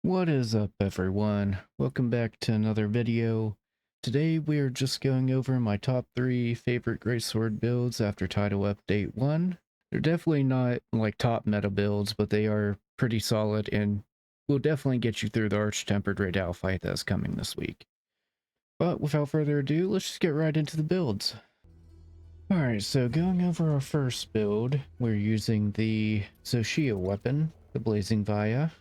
What is up, everyone? Welcome back to another video. Today we are just going over my top 3 favorite Greatsword builds after Title Update 1. They're definitely not like top meta builds, but they are pretty solid and will definitely get you through the Arch-Tempered Raid Owl fight that's coming this week. But without further ado, let's just get right into the builds. Alright, so going over our first build, we're using the Zoshia weapon, the Blazing Via.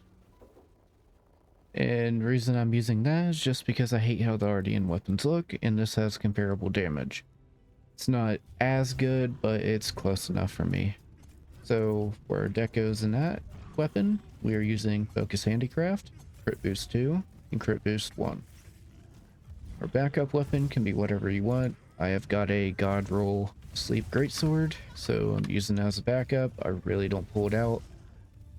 And the reason I'm using that is just because I hate how the Ardean weapons look, and this has comparable damage. It's not as good, but it's close enough for me. So for our decos in that weapon, we are using Focus Handicraft, Crit Boost 2, and Crit Boost 1. Our backup weapon can be whatever you want. I have got a God Roll Sleep Greatsword, so I'm using it as a backup. I really don't pull it out,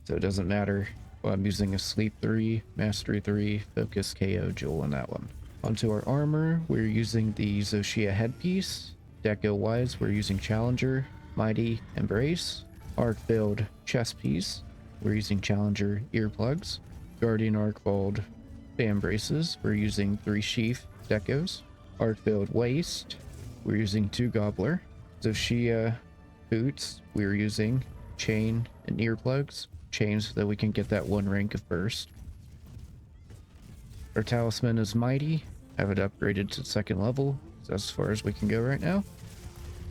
so it doesn't matter. Well, I'm using a Sleep 3, Mastery 3, Focus KO Jewel in that one. Onto our armor, we're using the Zoshia headpiece. Deco-wise, we're using Challenger, Mighty, Embrace. Arc build chest piece, we're using Challenger earplugs. Guardian Arcbald fan braces, we're using 3 sheath decos. Arc build waist, we're using 2 gobbler. Zoshia boots, we're using chain and earplugs. Chains so that we can get that 1 rank of burst. Our talisman is mighty. Have it upgraded to 2nd level. So that's as far as we can go right now.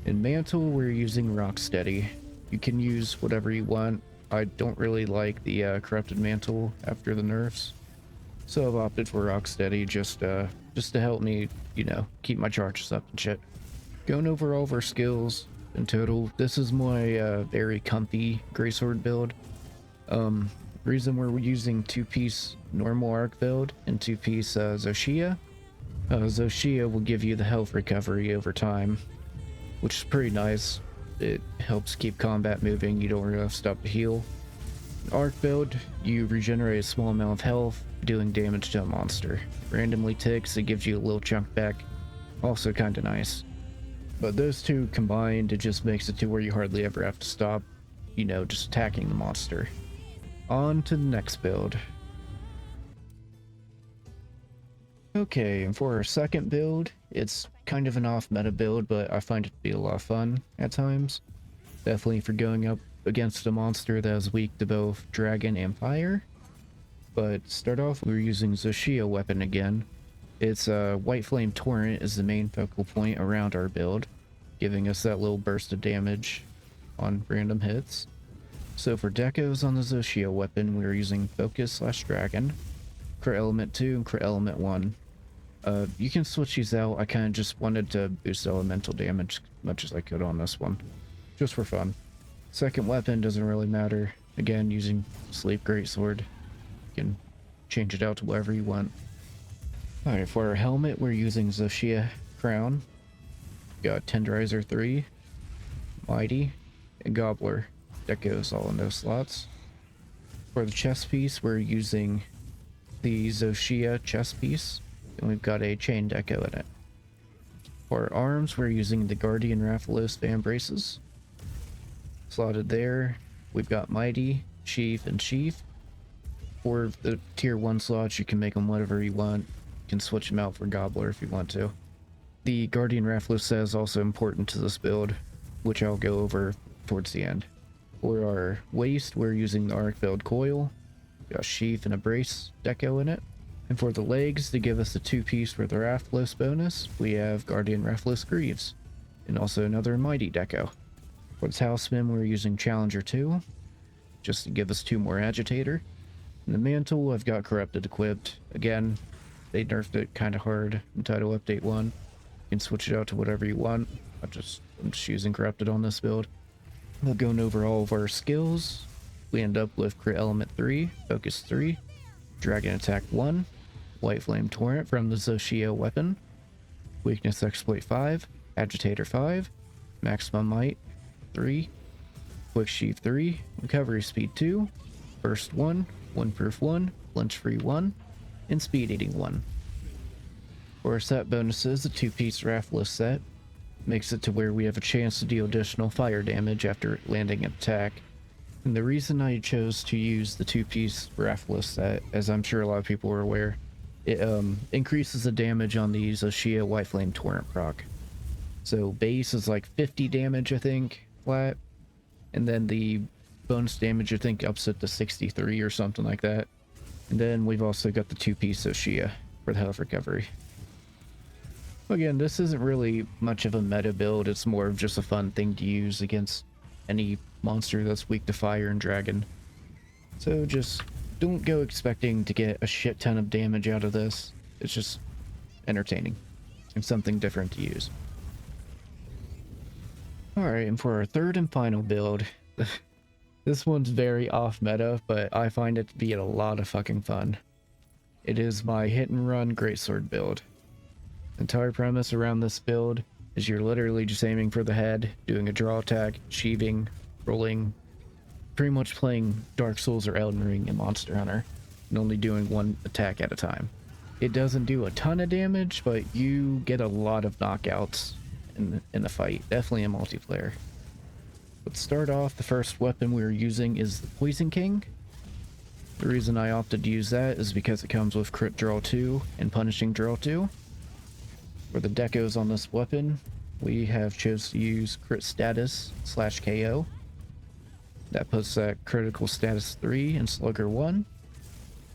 In mantle, we're using Rocksteady. You can use whatever you want. I don't really like the corrupted mantle after the nerfs, so I've opted for Rocksteady just to help me, you know, keep my charges up and shit. Going over all of our skills in total, this is my very comfy Greatsword build. Reason we're using 2-piece normal arc build and 2-piece Zoshia. Zoshia will give you the health recovery over time, which is pretty nice. It helps keep combat moving. You don't really have to stop to heal. Arc build, you regenerate a small amount of health, doing damage to a monster. Randomly ticks, it gives you a little chunk back. Also kind of nice. But those two combined, it just makes it to where you hardly ever have to stop, you know, just attacking the monster. On to the next build. Okay, and for our second build, it's kind of an off-meta build, but I find it to be a lot of fun at times. Definitely for going up against a monster that is weak to both dragon and fire. But start off, we're using Zoshia weapon again. It's a White Flame Torrent is the main focal point around our build, giving us that little burst of damage on random hits. So for decos on the Zoshia weapon, we're using Focus/Dragon, Crit Element 2, and Crit Element 1. You can switch these out. I kind of just wanted to boost elemental damage as much as I could on this one, just for fun. Second weapon doesn't really matter. Again, using Sleep Greatsword. You can change it out to whatever you want. Alright, for our helmet, we're using Zoshia Crown. Got Tenderizer 3, Mighty, and Gobbler. Decos all in those slots. For the chest piece, we're using the Zoshia chest piece, and we've got a chain deco in it. For arms, we're using the Guardian Rathalos fan braces. Slotted there, we've got Mighty, Sheath, and Sheath. For the tier 1 slots, you can make them whatever you want. You can switch them out for Gobbler if you want to. The Guardian Rathalos is also important to this build, which I'll go over towards the end. For our waist, we're using the Arc Build Coil. Got Sheath and a Brace deco in it. And for the legs, to give us a 2-piece for the Rathalos bonus, we have Guardian Rathalos Greaves, and also another Mighty deco. For the talisman, we're using Challenger 2, just to give us 2 more Agitator. And the mantle, I've got Corrupted equipped. Again, they nerfed it kind of hard in Title Update 1. You can switch it out to whatever you want. I'm just using Corrupted on this build. We're going over all of our skills. We end up with Crit Element 3, Focus 3, Dragon Attack 1, White Flame Torrent from the Zoshia weapon, Weakness Exploit 5, Agitator 5, Maximum Might 3, Quick Sheath 3, Recovery Speed 2, Burst 1, Windproof 1, Flinch Free 1, and Speed Eating 1. For our set bonuses, the 2-piece Rathalos set makes it to where we have a chance to deal additional fire damage after landing an attack. And the reason I chose to use the two-piece Raffless set, as I'm sure a lot of people are aware, it increases the damage on the Zoshia White Flame Torrent proc. So base is like 50 damage, I think, flat. And then the bonus damage, I think, ups it to 63 or something like that. And then we've also got the two-piece Zoshia for the health recovery. Again, this isn't really much of a meta build. It's more of just a fun thing to use against any monster that's weak to fire and dragon. So just don't go expecting to get a shit ton of damage out of this. It's just entertaining and something different to use. Alright, and for our third and final build, this one's very off meta, but I find it to be a lot of fucking fun. It is my hit and run Greatsword build. The entire premise around this build is you're literally just aiming for the head, doing a draw attack, sheaving, rolling, pretty much playing Dark Souls or Elden Ring in Monster Hunter, and only doing one attack at a time. It doesn't do a ton of damage, but you get a lot of knockouts in the fight, definitely in multiplayer. Let's start off. The first weapon we're using is the Poison King. The reason I opted to use that is because it comes with crit draw 2 and punishing draw 2. For the decos on this weapon, we have chose to use crit status / KO. That puts that critical status 3 and slugger 1.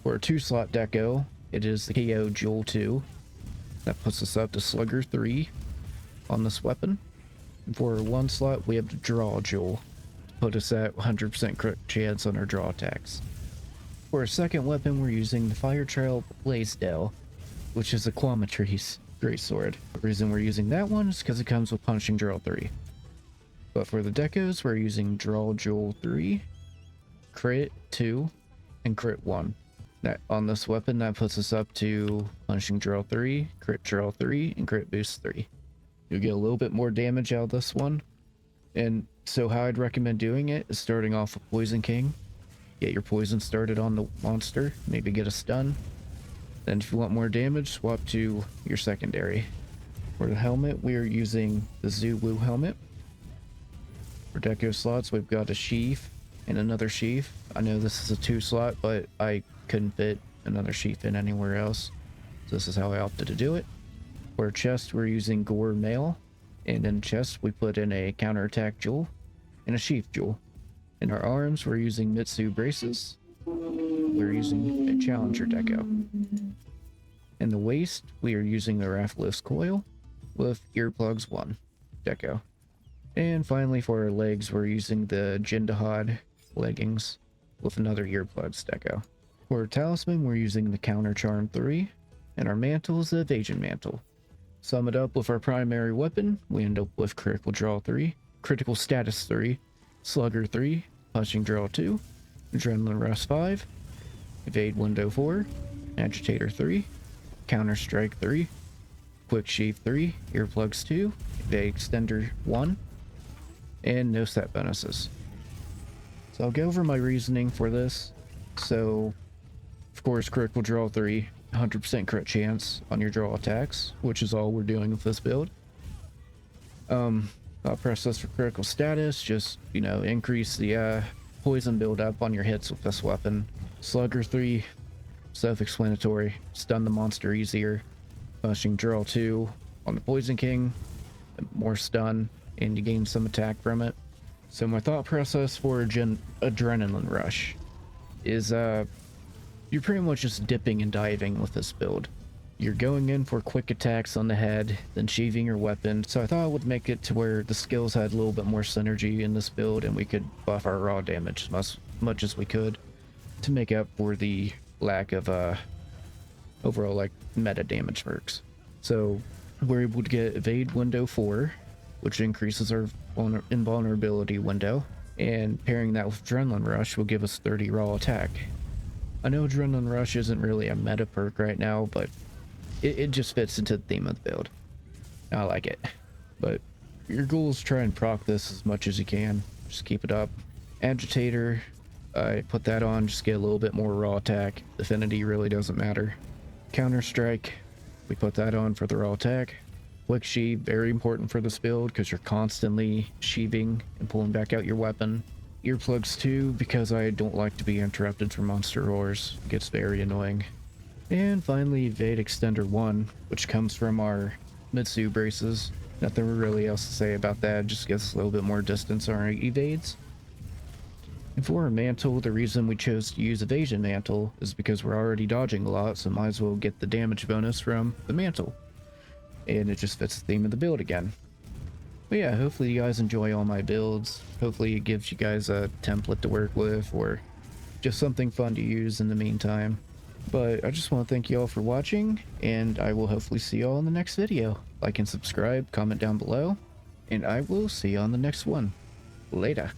For a 2-slot deco, it is the KO Jewel 2. That puts us up to slugger 3 on this weapon. And for 1 slot, we have the draw Jewel to put us at 100% crit chance on our draw attacks. For a second weapon, we're using the Fire Trail Blaisdell, which is a Quamatrice Greatsword. The reason we're using that one is because it comes with punishing draw 3. But for the decos, we're using draw Jewel 3, crit 2, and crit 1. That on this weapon, that puts us up to punishing draw 3, crit draw 3, and crit boost 3. You'll get a little bit more damage out of this one. And so how I'd recommend doing it is starting off with Poison King. Get your poison started on the monster, maybe get a stun. Then if you want more damage, swap to your secondary. For the helmet, we are using the Zulu helmet. For deco slots, we've got a sheath and another sheath. I know this is a 2-slot, but I couldn't fit another sheath in anywhere else. So this is how I opted to do it. For chest, we're using Gore Mail. And in chest, we put in a counterattack jewel and a sheath jewel. In our arms, we're using Mitsu braces. We're using a Challenger deco. In the waist, we are using the Raffless coil with earplugs 1 deco. And finally, for our legs, we're using the Jindahad leggings with another earplugs deco. For our talisman, we're using the Counter Charm 3, and our mantle is the Evasion Mantle. Sum it up with our primary weapon, we end up with critical draw 3, critical status 3, slugger 3, punching draw 2, adrenaline rush 5, evade window 4, agitator 3, counter strike 3, quick sheath 3, earplugs 2, evade extender 1, and no set bonuses. So I'll go over my reasoning for this. So, of course, critical draw 3, 100% crit chance on your draw attacks, which is all we're doing with this build. I'll press this for critical status, just, you know, increase the poison buildup on your hits with this weapon. Slugger 3, self-explanatory, stun the monster easier. Punishing draw 2 on the Poison King, more stun, and you gain some attack from it. So my thought process for adrenaline rush is you're pretty much just dipping and diving with this build. You're going in for quick attacks on the head, then sheathing your weapon. So I thought I would make it to where the skills had a little bit more synergy in this build, and we could buff our raw damage as much as we could to make up for the lack of overall like meta damage perks. So we're able to get evade window 4, which increases our invulnerability window, and pairing that with adrenaline rush will give us 30 raw attack. I know adrenaline rush isn't really a meta perk right now, but it just fits into the theme of the build. I like it. But your goal is try and proc this as much as you can. Just keep it up. Agitator, I put that on, just get a little bit more raw attack. Affinity really doesn't matter. Counter strike, we put that on for the raw attack. Quick sheath, very important for this build because you're constantly sheathing and pulling back out your weapon. earplugs too, because I don't like to be interrupted from monster roars. It gets very annoying. And finally, Evade Extender 1, which comes from our Mitsu braces. Nothing really else to say about that, just gets a little bit more distance on our evades. And for our mantle, the reason we chose to use Evasion Mantle is because we're already dodging a lot, so might as well get the damage bonus from the mantle. And it just fits the theme of the build again. But yeah, hopefully you guys enjoy all my builds. Hopefully it gives you guys a template to work with, or just something fun to use in the meantime. But I just want to thank you all for watching, and I will hopefully see you all in the next video. Like and subscribe, comment down below, and I will see you on the next one. Later.